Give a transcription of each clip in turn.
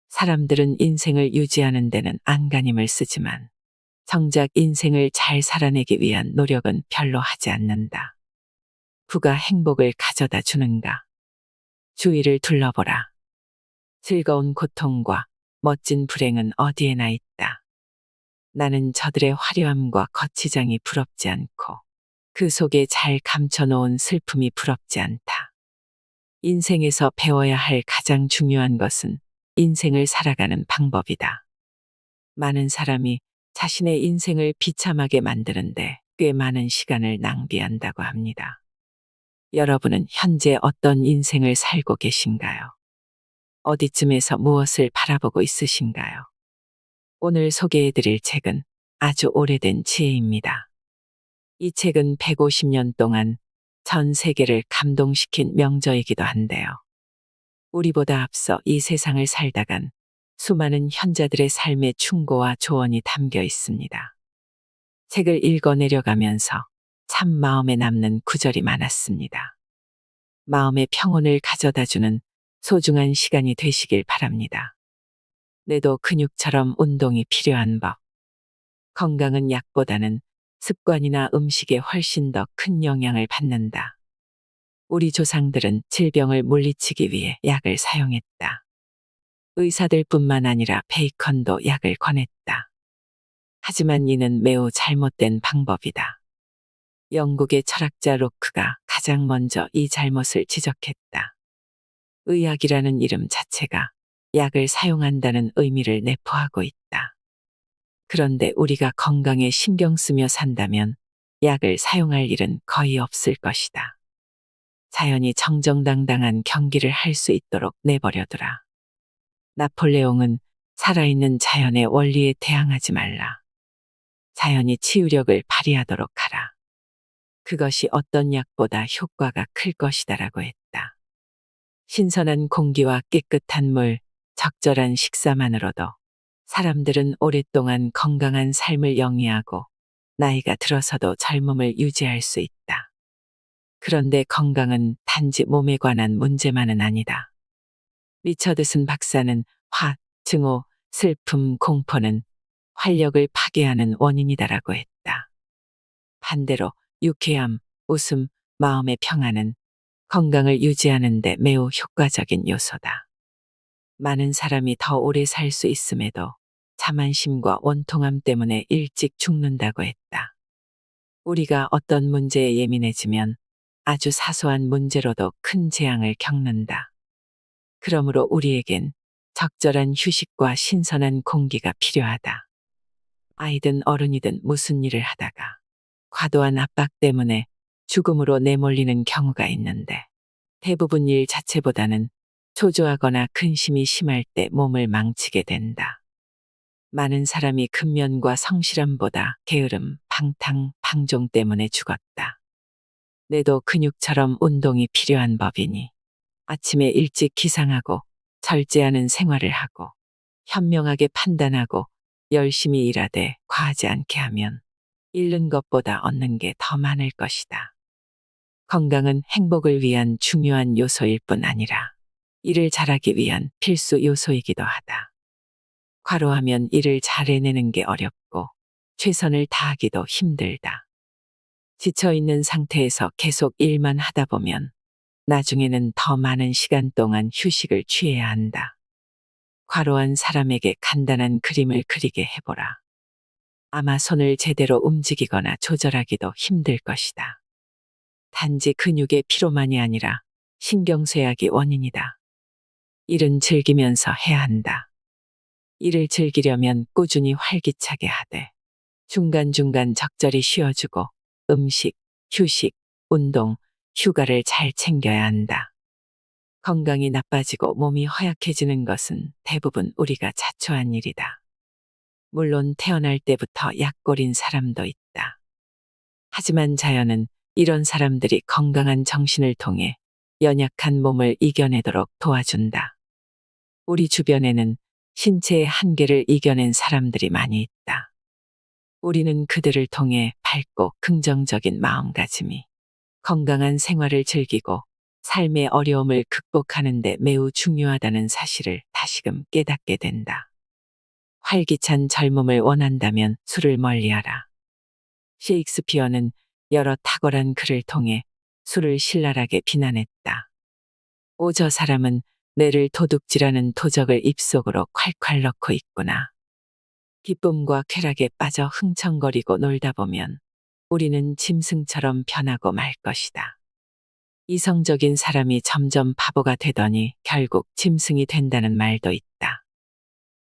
사람들은 인생을 유지하는 데는 안간힘을 쓰지만 정작 인생을 잘 살아내기 위한 노력은 별로 하지 않는다. 부가 행복을 가져다 주는가? 주위를 둘러보라. 즐거운 고통과 멋진 불행은 어디에나 있다. 나는 저들의 화려함과 거치장이 부럽지 않고 그 속에 잘 감춰놓은 슬픔이 부럽지 않다. 인생에서 배워야 할 가장 중요한 것은 인생을 살아가는 방법이다. 많은 사람이 자신의 인생을 비참하게 만드는데 꽤 많은 시간을 낭비한다고 합니다. 여러분은 현재 어떤 인생을 살고 계신가요? 어디쯤에서 무엇을 바라보고 있으신가요? 오늘 소개해드릴 책은 아주 오래된 지혜입니다. 이 책은 150년 동안 전 세계를 감동시킨 명저이기도 한데요. 우리보다 앞서 이 세상을 살다간 수많은 현자들의 삶의 충고와 조언이 담겨 있습니다. 책을 읽어 내려가면서 참 마음에 남는 구절이 많았습니다. 마음의 평온을 가져다주는 소중한 시간이 되시길 바랍니다. 뇌도 근육처럼 운동이 필요한 법. 건강은 약보다는 습관이나 음식에 훨씬 더 큰 영향을 받는다. 우리 조상들은 질병을 물리치기 위해 약을 사용했다. 의사들뿐만 아니라 베이컨도 약을 권했다. 하지만 이는 매우 잘못된 방법이다. 영국의 철학자 로크가 가장 먼저 이 잘못을 지적했다. 의학이라는 이름 자체가 약을 사용한다는 의미를 내포하고 있다. 그런데 우리가 건강에 신경 쓰며 산다면 약을 사용할 일은 거의 없을 것이다. 자연이 정정당당한 경기를 할 수 있도록 내버려두라. 나폴레옹은 살아있는 자연의 원리에 대항하지 말라. 자연이 치유력을 발휘하도록 하라. 그것이 어떤 약보다 효과가 클 것이다라고 했다. 신선한 공기와 깨끗한 물, 적절한 식사만으로도 사람들은 오랫동안 건강한 삶을 영위하고 나이가 들어서도 젊음을 유지할 수 있다. 그런데 건강은 단지 몸에 관한 문제만은 아니다. 리처드슨 박사는 화, 증오, 슬픔, 공포는 활력을 파괴하는 원인이다라고 했다. 반대로 유쾌함, 웃음, 마음의 평안은 건강을 유지하는 데 매우 효과적인 요소다. 많은 사람이 더 오래 살 수 있음에도 자만심과 원통함 때문에 일찍 죽는다고 했다. 우리가 어떤 문제에 예민해지면 아주 사소한 문제로도 큰 재앙을 겪는다. 그러므로 우리에겐 적절한 휴식과 신선한 공기가 필요하다. 아이든 어른이든 무슨 일을 하다가 과도한 압박 때문에 죽음으로 내몰리는 경우가 있는데 대부분 일 자체보다는 초조하거나 근심이 심할 때 몸을 망치게 된다. 많은 사람이 근면과 성실함보다 게으름, 방탕, 방종 때문에 죽었다. 뇌도 근육처럼 운동이 필요한 법이니 아침에 일찍 기상하고 절제하는 생활을 하고 현명하게 판단하고 열심히 일하되 과하지 않게 하면 잃는 것보다 얻는 게 더 많을 것이다. 건강은 행복을 위한 중요한 요소일 뿐 아니라 일을 잘하기 위한 필수 요소이기도 하다. 과로하면 일을 잘 해내는 게 어렵고 최선을 다하기도 힘들다. 지쳐있는 상태에서 계속 일만 하다 보면 나중에는 더 많은 시간 동안 휴식을 취해야 한다. 과로한 사람에게 간단한 그림을 그리게 해보라. 아마 손을 제대로 움직이거나 조절하기도 힘들 것이다. 단지 근육의 피로만이 아니라 신경쇠약이 원인이다. 일은 즐기면서 해야 한다. 일을 즐기려면 꾸준히 활기차게 하되 중간중간 적절히 쉬어주고 음식, 휴식, 운동, 휴가를 잘 챙겨야 한다. 건강이 나빠지고 몸이 허약해지는 것은 대부분 우리가 자초한 일이다. 물론 태어날 때부터 약골인 사람도 있다. 하지만 자연은 이런 사람들이 건강한 정신을 통해 연약한 몸을 이겨내도록 도와준다. 우리 주변에는 신체의 한계를 이겨낸 사람들이 많이 있다. 우리는 그들을 통해 밝고 긍정적인 마음가짐이 건강한 생활을 즐기고 삶의 어려움을 극복하는 데 매우 중요하다는 사실을 다시금 깨닫게 된다. 활기찬 젊음을 원한다면 술을 멀리하라. 셰익스피어는 여러 탁월한 글을 통해 술을 신랄하게 비난했다. 오, 저 사람은 뇌를 도둑질하는 도적을 입속으로 콸콸 넣고 있구나. 기쁨과 쾌락에 빠져 흥청거리고 놀다 보면 우리는 짐승처럼 변하고 말 것이다. 이성적인 사람이 점점 바보가 되더니 결국 짐승이 된다는 말도 있다.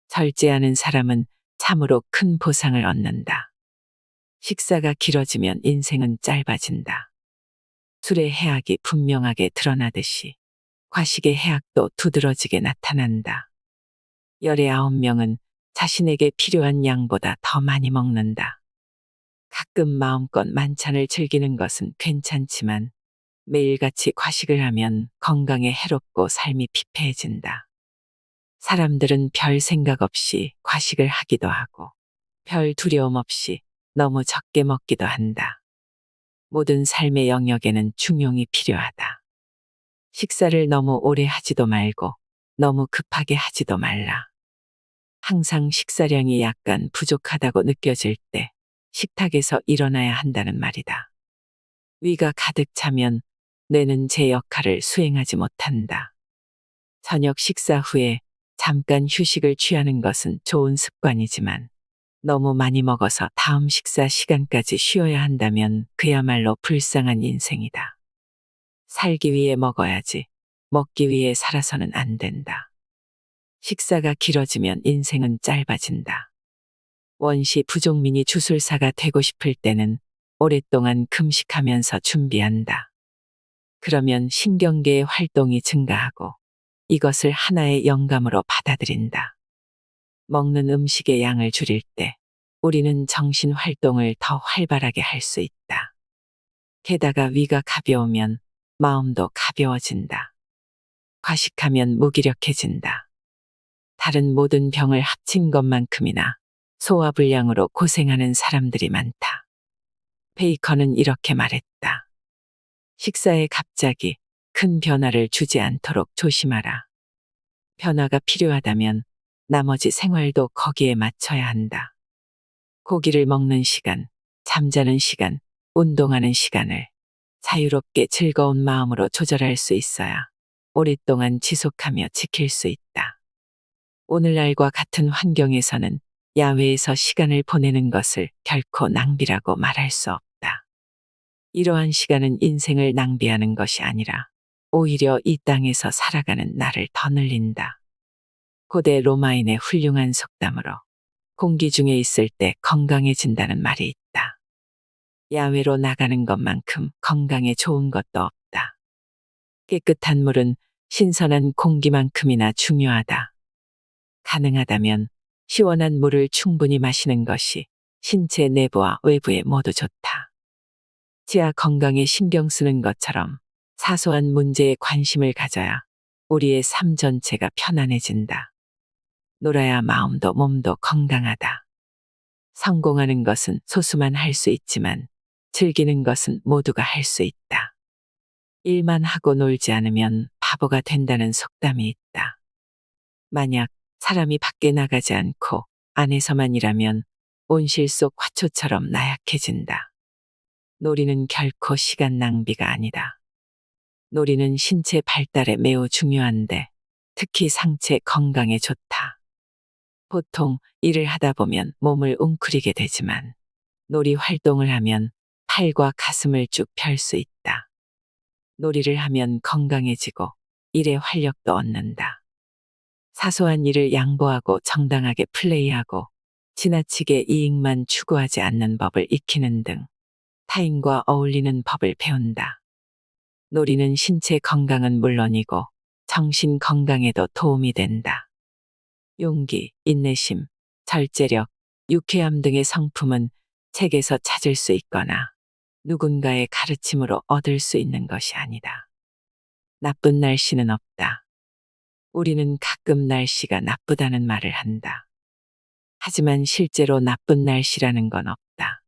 절제하는 사람은 참으로 큰 보상을 얻는다. 식사가 길어지면 인생은 짧아진다. 술의 해악이 분명하게 드러나듯이 과식의 해악도 두드러지게 나타난다. 열의 9명은 자신에게 필요한 양보다 더 많이 먹는다. 가끔 마음껏 만찬을 즐기는 것은 괜찮지만 매일같이 과식을 하면 건강에 해롭고 삶이 피폐해진다. 사람들은 별 생각 없이 과식을 하기도 하고 별 두려움 없이 너무 적게 먹기도 한다. 모든 삶의 영역에는 중용이 필요하다. 식사를 너무 오래 하지도 말고 너무 급하게 하지도 말라. 항상 식사량이 약간 부족하다고 느껴질 때 식탁에서 일어나야 한다는 말이다. 위가 가득 차면 뇌는 제 역할을 수행하지 못한다. 저녁 식사 후에 잠깐 휴식을 취하는 것은 좋은 습관이지만 너무 많이 먹어서 다음 식사 시간까지 쉬어야 한다면 그야말로 불쌍한 인생이다. 살기 위해 먹어야지 먹기 위해 살아서는 안 된다. 식사가 길어지면 인생은 짧아진다. 원시 부족민이 주술사가 되고 싶을 때는 오랫동안 금식하면서 준비한다. 그러면 신경계의 활동이 증가하고 이것을 하나의 영감으로 받아들인다. 먹는 음식의 양을 줄일 때 우리는 정신 활동을 더 활발하게 할 수 있다. 게다가 위가 가벼우면 마음도 가벼워진다. 과식하면 무기력해진다. 다른 모든 병을 합친 것만큼이나 소화불량으로 고생하는 사람들이 많다. 베이컨은 이렇게 말했다. 식사에 갑자기 큰 변화를 주지 않도록 조심하라. 변화가 필요하다면 나머지 생활도 거기에 맞춰야 한다. 고기를 먹는 시간, 잠자는 시간, 운동하는 시간을 자유롭게 즐거운 마음으로 조절할 수 있어야 오랫동안 지속하며 지킬 수 있다. 오늘날과 같은 환경에서는 야외에서 시간을 보내는 것을 결코 낭비라고 말할 수 없다. 이러한 시간은 인생을 낭비하는 것이 아니라 오히려 이 땅에서 살아가는 나를 더 늘린다. 고대 로마인의 훌륭한 속담으로 공기 중에 있을 때 건강해진다는 말이 있다. 야외로 나가는 것만큼 건강에 좋은 것도 없다. 깨끗한 물은 신선한 공기만큼이나 중요하다. 가능하다면 시원한 물을 충분히 마시는 것이 신체 내부와 외부에 모두 좋다. 치아 건강에 신경 쓰는 것처럼 사소한 문제에 관심을 가져야 우리의 삶 전체가 편안해진다. 놀아야 마음도 몸도 건강하다. 성공하는 것은 소수만 할 수 있지만 즐기는 것은 모두가 할 수 있다. 일만 하고 놀지 않으면 바보가 된다는 속담이 있다. 만약 사람이 밖에 나가지 않고 안에서만 일하면 온실 속 화초처럼 나약해진다. 놀이는 결코 시간 낭비가 아니다. 놀이는 신체 발달에 매우 중요한데 특히 상체 건강에 좋다. 보통 일을 하다 보면 몸을 웅크리게 되지만 놀이 활동을 하면 팔과 가슴을 쭉 펼 수 있다. 놀이를 하면 건강해지고 일에 활력도 얻는다. 사소한 일을 양보하고 정당하게 플레이하고 지나치게 이익만 추구하지 않는 법을 익히는 등 타인과 어울리는 법을 배운다. 놀이는 신체 건강은 물론이고 정신 건강에도 도움이 된다. 용기, 인내심, 절제력, 유쾌함 등의 성품은 책에서 찾을 수 있거나 누군가의 가르침으로 얻을 수 있는 것이 아니다. 나쁜 날씨는 없다. 우리는 가끔 날씨가 나쁘다는 말을 한다. 하지만 실제로 나쁜 날씨라는 건 없다.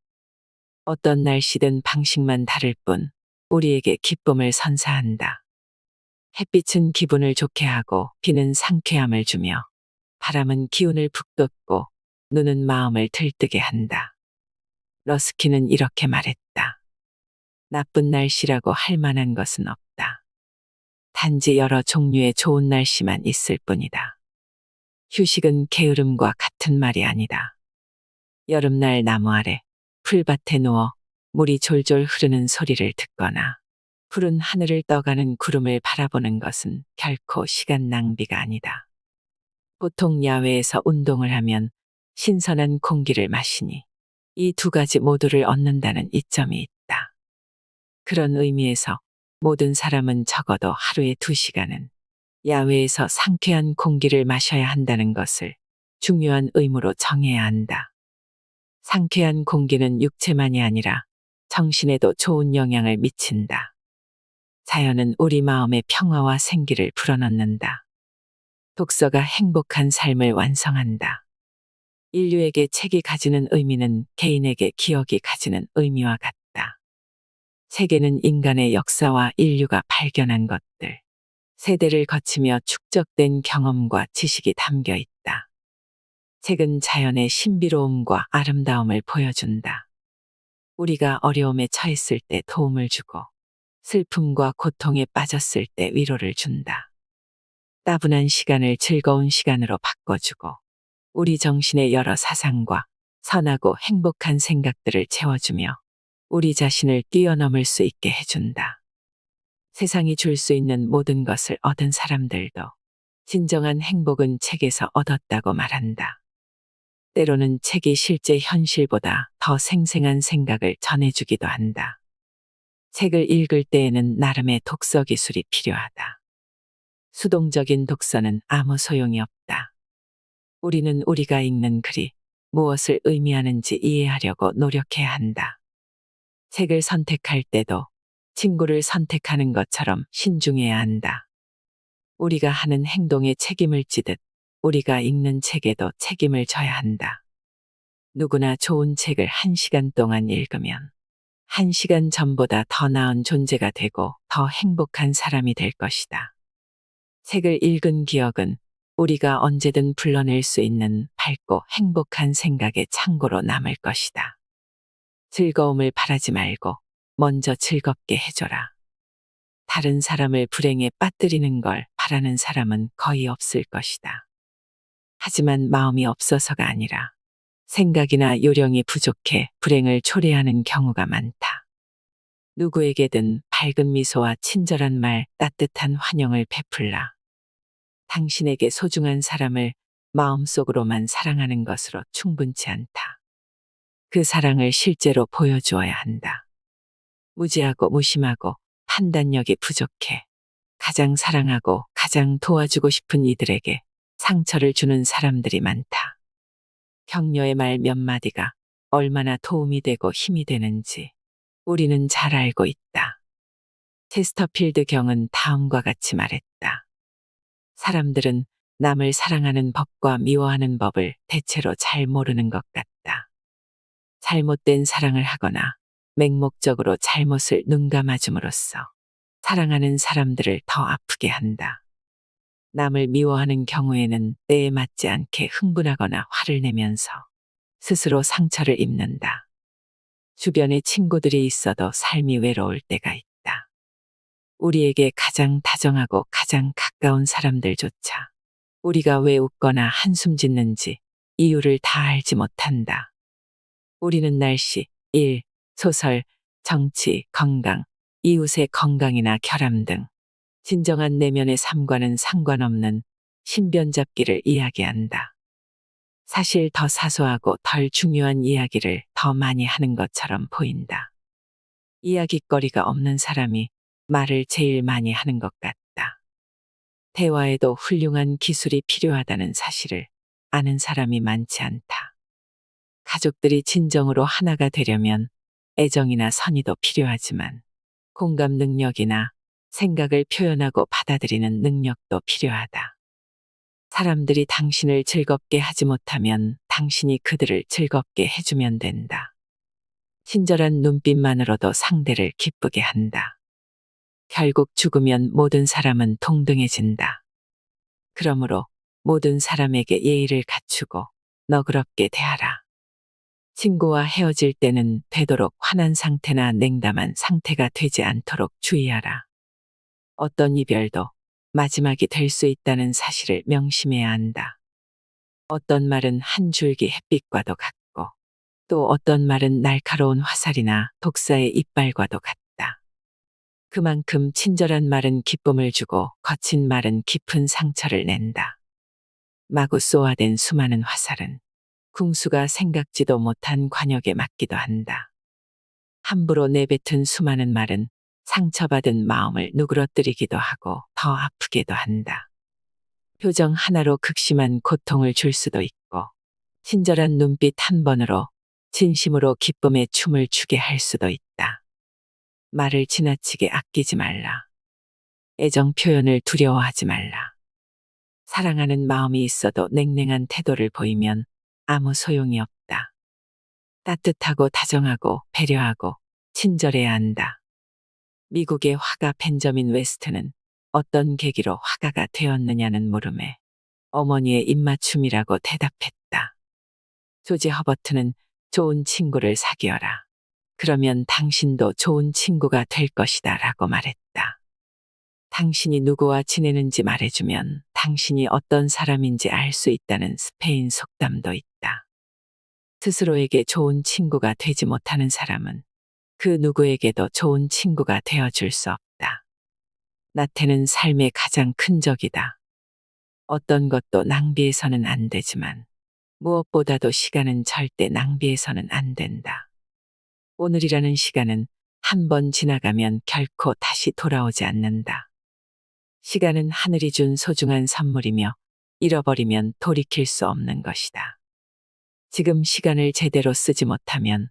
어떤 날씨든 방식만 다를 뿐 우리에게 기쁨을 선사한다. 햇빛은 기분을 좋게 하고 비는 상쾌함을 주며 바람은 기운을 북돋고 눈은 마음을 들뜨게 한다. 러스키는 이렇게 말했다. 나쁜 날씨라고 할 만한 것은 없다. 단지 여러 종류의 좋은 날씨만 있을 뿐이다. 휴식은 게으름과 같은 말이 아니다. 여름날 나무 아래, 풀밭에 누워 물이 졸졸 흐르는 소리를 듣거나 푸른 하늘을 떠가는 구름을 바라보는 것은 결코 시간 낭비가 아니다. 보통 야외에서 운동을 하면 신선한 공기를 마시니 이 두 가지 모두를 얻는다는 이점이 있다. 그런 의미에서 모든 사람은 적어도 하루에 2시간은 야외에서 상쾌한 공기를 마셔야 한다는 것을 중요한 의무로 정해야 한다. 상쾌한 공기는 육체만이 아니라 정신에도 좋은 영향을 미친다. 자연은 우리 마음의 평화와 생기를 불어넣는다. 독서가 행복한 삶을 완성한다. 인류에게 책이 가지는 의미는 개인에게 기억이 가지는 의미와 같다. 책에는 인간의 역사와 인류가 발견한 것들, 세대를 거치며 축적된 경험과 지식이 담겨 있다. 책은 자연의 신비로움과 아름다움을 보여준다. 우리가 어려움에 처했을 때 도움을 주고 슬픔과 고통에 빠졌을 때 위로를 준다. 따분한 시간을 즐거운 시간으로 바꿔주고 우리 정신의 여러 사상과 선하고 행복한 생각들을 채워주며 우리 자신을 뛰어넘을 수 있게 해준다. 세상이 줄 수 있는 모든 것을 얻은 사람들도 진정한 행복은 책에서 얻었다고 말한다. 때로는 책이 실제 현실보다 더 생생한 생각을 전해주기도 한다. 책을 읽을 때에는 나름의 독서 기술이 필요하다. 수동적인 독서는 아무 소용이 없다. 우리는 우리가 읽는 글이 무엇을 의미하는지 이해하려고 노력해야 한다. 책을 선택할 때도 친구를 선택하는 것처럼 신중해야 한다. 우리가 하는 행동에 책임을 지듯 우리가 읽는 책에도 책임을 져야 한다. 누구나 좋은 책을 1시간 동안 읽으면 1시간 전보다 더 나은 존재가 되고 더 행복한 사람이 될 것이다. 책을 읽은 기억은 우리가 언제든 불러낼 수 있는 밝고 행복한 생각의 창고로 남을 것이다. 즐거움을 바라지 말고 먼저 즐겁게 해줘라. 다른 사람을 불행에 빠뜨리는 걸 바라는 사람은 거의 없을 것이다. 하지만 마음이 없어서가 아니라 생각이나 요령이 부족해 불행을 초래하는 경우가 많다. 누구에게든 밝은 미소와 친절한 말, 따뜻한 환영을 베풀라. 당신에게 소중한 사람을 마음속으로만 사랑하는 것으로 충분치 않다. 그 사랑을 실제로 보여주어야 한다. 무지하고 무심하고 판단력이 부족해 가장 사랑하고 가장 도와주고 싶은 이들에게 상처를 주는 사람들이 많다. 격려의 말 몇 마디가 얼마나 도움이 되고 힘이 되는지 우리는 잘 알고 있다. 체스터필드 경은 다음과 같이 말했다. 사람들은 남을 사랑하는 법과 미워하는 법을 대체로 잘 모르는 것 같다. 잘못된 사랑을 하거나 맹목적으로 잘못을 눈감아줌으로써 사랑하는 사람들을 더 아프게 한다. 남을 미워하는 경우에는 때에 맞지 않게 흥분하거나 화를 내면서 스스로 상처를 입는다. 주변에 친구들이 있어도 삶이 외로울 때가 있다. 우리에게 가장 다정하고 가장 가까운 사람들조차 우리가 왜 웃거나 한숨 짓는지 이유를 다 알지 못한다. 우리는 날씨, 일, 소설, 정치, 건강, 이웃의 건강이나 결함 등 진정한 내면의 삶과는 상관없는 신변잡기를 이야기한다. 사실 더 사소하고 덜 중요한 이야기를 더 많이 하는 것처럼 보인다. 이야깃거리가 없는 사람이 말을 제일 많이 하는 것 같다. 대화에도 훌륭한 기술이 필요하다는 사실을 아는 사람이 많지 않다. 가족들이 진정으로 하나가 되려면 애정이나 선의도 필요하지만 공감 능력이나 생각을 표현하고 받아들이는 능력도 필요하다. 사람들이 당신을 즐겁게 하지 못하면 당신이 그들을 즐겁게 해주면 된다. 친절한 눈빛만으로도 상대를 기쁘게 한다. 결국 죽으면 모든 사람은 동등해진다. 그러므로 모든 사람에게 예의를 갖추고 너그럽게 대하라. 친구와 헤어질 때는 되도록 화난 상태나 냉담한 상태가 되지 않도록 주의하라. 어떤 이별도 마지막이 될 수 있다는 사실을 명심해야 한다. 어떤 말은 한 줄기 햇빛과도 같고 또 어떤 말은 날카로운 화살이나 독사의 이빨과도 같다. 그만큼 친절한 말은 기쁨을 주고 거친 말은 깊은 상처를 낸다. 마구 쏘아댄 수많은 화살은 궁수가 생각지도 못한 관역에 맞기도 한다. 함부로 내뱉은 수많은 말은 상처받은 마음을 누그러뜨리기도 하고 더 아프게도 한다. 표정 하나로 극심한 고통을 줄 수도 있고 친절한 눈빛 한 번으로 진심으로 기쁨의 춤을 추게 할 수도 있다. 말을 지나치게 아끼지 말라. 애정 표현을 두려워하지 말라. 사랑하는 마음이 있어도 냉랭한 태도를 보이면 아무 소용이 없다. 따뜻하고 다정하고 배려하고 친절해야 한다. 미국의 화가 벤저민 웨스트는 어떤 계기로 화가가 되었느냐는 물음에 어머니의 입맞춤이라고 대답했다. 조지 허버트는 좋은 친구를 사귀어라. 그러면 당신도 좋은 친구가 될 것이다 라고 말했다. 당신이 누구와 지내는지 말해주면 당신이 어떤 사람인지 알 수 있다는 스페인 속담도 있다. 스스로에게 좋은 친구가 되지 못하는 사람은 그 누구에게도 좋은 친구가 되어줄 수 없다. 나태는 삶의 가장 큰 적이다. 어떤 것도 낭비해서는 안 되지만 무엇보다도 시간은 절대 낭비해서는 안 된다. 오늘이라는 시간은 한 번 지나가면 결코 다시 돌아오지 않는다. 시간은 하늘이 준 소중한 선물이며 잃어버리면 돌이킬 수 없는 것이다. 지금 시간을 제대로 쓰지 못하면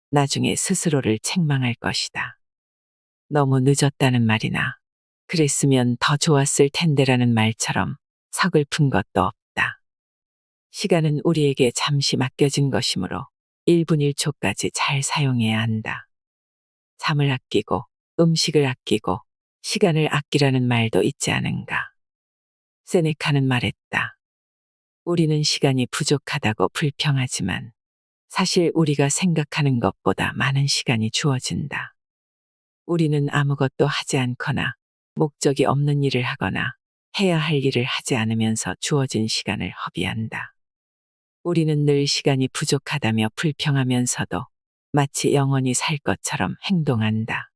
나중에 스스로를 책망할 것이다. 너무 늦었다는 말이나 그랬으면 더 좋았을 텐데라는 말처럼 서글픈 것도 없다. 시간은 우리에게 잠시 맡겨진 것이므로 1분 1초까지 잘 사용해야 한다. 잠을 아끼고 음식을 아끼고 시간을 아끼라는 말도 있지 않은가. 세네카는 말했다. 우리는 시간이 부족하다고 불평하지만 사실 우리가 생각하는 것보다 많은 시간이 주어진다. 우리는 아무것도 하지 않거나 목적이 없는 일을 하거나 해야 할 일을 하지 않으면서 주어진 시간을 허비한다. 우리는 늘 시간이 부족하다며 불평하면서도 마치 영원히 살 것처럼 행동한다.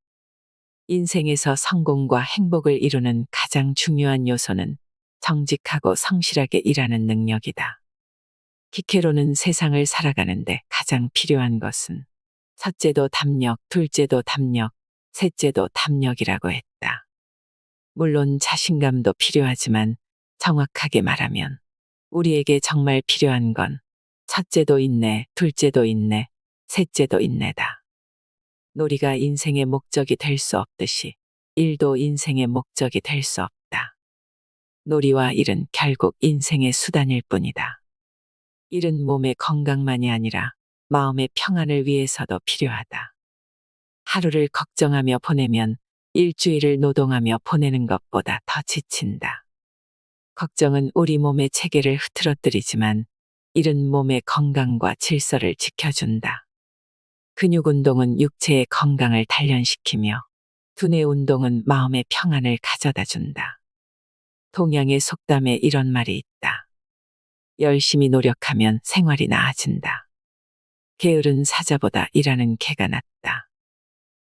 인생에서 성공과 행복을 이루는 가장 중요한 요소는 정직하고 성실하게 일하는 능력이다. 키케로는 세상을 살아가는데 가장 필요한 것은 첫째도 담력, 둘째도 담력, 셋째도 담력이라고 했다. 물론 자신감도 필요하지만 정확하게 말하면 우리에게 정말 필요한 건 첫째도 인내, 둘째도 인내, 셋째도 인내다. 놀이가 인생의 목적이 될 수 없듯이 일도 인생의 목적이 될 수 없다. 놀이와 일은 결국 인생의 수단일 뿐이다. 일은 몸의 건강만이 아니라 마음의 평안을 위해서도 필요하다. 하루를 걱정하며 보내면 일주일을 노동하며 보내는 것보다 더 지친다. 걱정은 우리 몸의 체계를 흐트러뜨리지만 일은 몸의 건강과 질서를 지켜준다. 근육 운동은 육체의 건강을 단련시키며 두뇌 운동은 마음의 평안을 가져다 준다. 동양의 속담에 이런 말이 있다. 열심히 노력하면 생활이 나아진다. 게으른 사자보다 일하는 개가 낫다.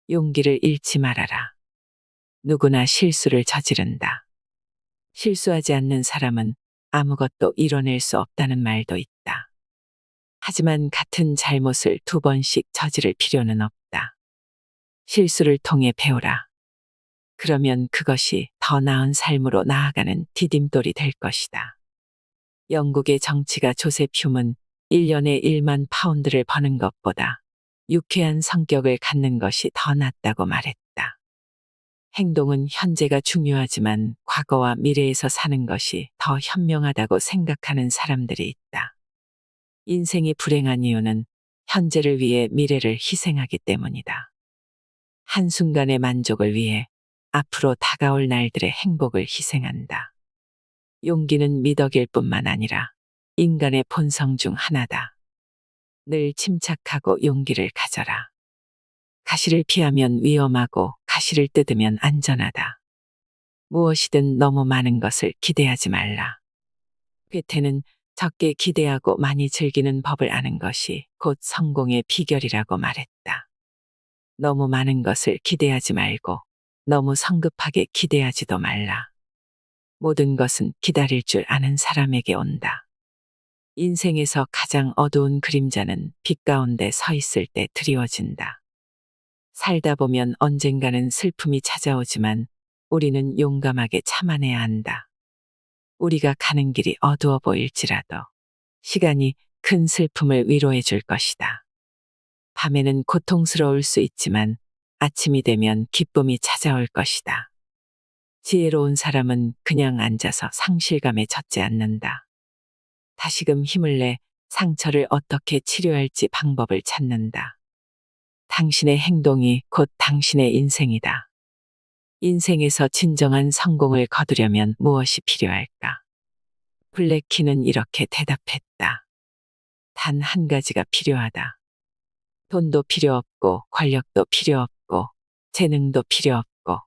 용기를 잃지 말아라. 누구나 실수를 저지른다. 실수하지 않는 사람은 아무것도 이뤄낼 수 없다는 말도 있다. 하지만 같은 잘못을 2번씩 저지를 필요는 없다. 실수를 통해 배우라. 그러면 그것이 더 나은 삶으로 나아가는 디딤돌이 될 것이다. 영국의 정치가 조셉 흉은 1년에 1만 파운드를 버는 것보다 유쾌한 성격을 갖는 것이 더 낫다고 말했다. 행동은 현재가 중요하지만 과거와 미래에서 사는 것이 더 현명하다고 생각하는 사람들이 있다. 인생이 불행한 이유는 현재를 위해 미래를 희생하기 때문이다. 한순간의 만족을 위해 앞으로 다가올 날들의 행복을 희생한다. 용기는 미덕일 뿐만 아니라 인간의 본성 중 하나다. 늘 침착하고 용기를 가져라. 가시를 피하면 위험하고 가시를 뜯으면 안전하다. 무엇이든 너무 많은 것을 기대하지 말라. 괴테는 적게 기대하고 많이 즐기는 법을 아는 것이 곧 성공의 비결이라고 말했다. 너무 많은 것을 기대하지 말고 너무 성급하게 기대하지도 말라. 모든 것은 기다릴 줄 아는 사람에게 온다. 인생에서 가장 어두운 그림자는 빛 가운데 서 있을 때 드리워진다. 살다 보면 언젠가는 슬픔이 찾아오지만 우리는 용감하게 참아내야 한다. 우리가 가는 길이 어두워 보일지라도 시간이 큰 슬픔을 위로해 줄 것이다. 밤에는 고통스러울 수 있지만 아침이 되면 기쁨이 찾아올 것이다. 지혜로운 사람은 그냥 앉아서 상실감에 젖지 않는다. 다시금 힘을 내 상처를 어떻게 치료할지 방법을 찾는다. 당신의 행동이 곧 당신의 인생이다. 인생에서 진정한 성공을 거두려면 무엇이 필요할까? 블랙키는 이렇게 대답했다. 단 한 가지가 필요하다. 돈도 필요 없고 권력도 필요 없고 재능도 필요 없고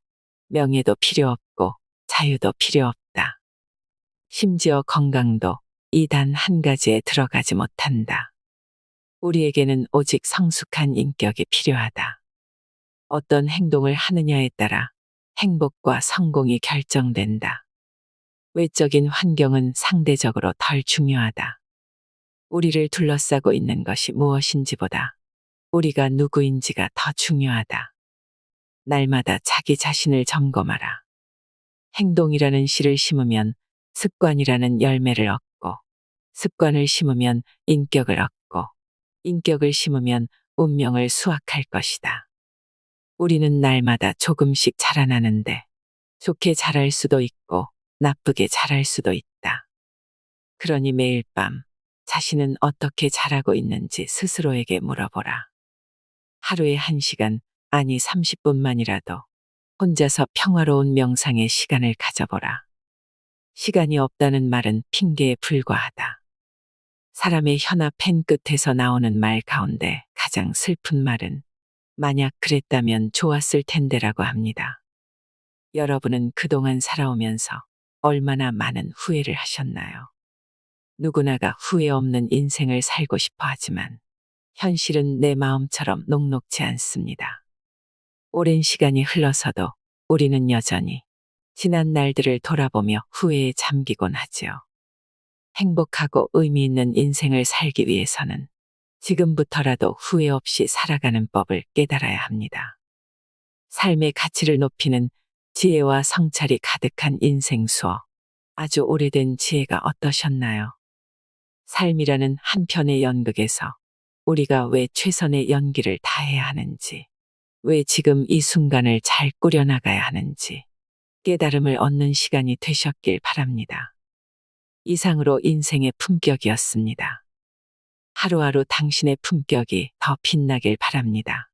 명예도 필요 없고 자유도 필요 없다. 심지어 건강도 이 단 한 가지에 들어가지 못한다. 우리에게는 오직 성숙한 인격이 필요하다. 어떤 행동을 하느냐에 따라 행복과 성공이 결정된다. 외적인 환경은 상대적으로 덜 중요하다. 우리를 둘러싸고 있는 것이 무엇인지보다 우리가 누구인지가 더 중요하다. 날마다 자기 자신을 점검하라. 행동이라는 씨를 심으면 습관이라는 열매를 얻고, 습관을 심으면 인격을 얻고, 인격을 심으면 운명을 수확할 것이다. 우리는 날마다 조금씩 자라나는데 좋게 자랄 수도 있고 나쁘게 자랄 수도 있다. 그러니 매일 밤 자신은 어떻게 자라고 있는지 스스로에게 물어보라. 하루에 1시간, 아니 30분만이라도 혼자서 평화로운 명상의 시간을 가져보라. 시간이 없다는 말은 핑계에 불과하다. 사람의 혀나 펜 끝에서 나오는 말 가운데 가장 슬픈 말은 만약 그랬다면 좋았을 텐데라고 합니다. 여러분은 그동안 살아오면서 얼마나 많은 후회를 하셨나요? 누구나가 후회 없는 인생을 살고 싶어 하지만 현실은 내 마음처럼 녹록지 않습니다. 오랜 시간이 흘러서도 우리는 여전히 지난 날들을 돌아보며 후회에 잠기곤 하지요. 행복하고 의미 있는 인생을 살기 위해서는 지금부터라도 후회 없이 살아가는 법을 깨달아야 합니다. 삶의 가치를 높이는 지혜와 성찰이 가득한 인생 수어. 아주 오래된 지혜가 어떠셨나요? 삶이라는 한 편의 연극에서 우리가 왜 최선의 연기를 다해야 하는지, 왜 지금 이 순간을 잘 꾸려나가야 하는지 깨달음을 얻는 시간이 되셨길 바랍니다. 이상으로 인생의 품격이었습니다. 하루하루 당신의 품격이 더 빛나길 바랍니다.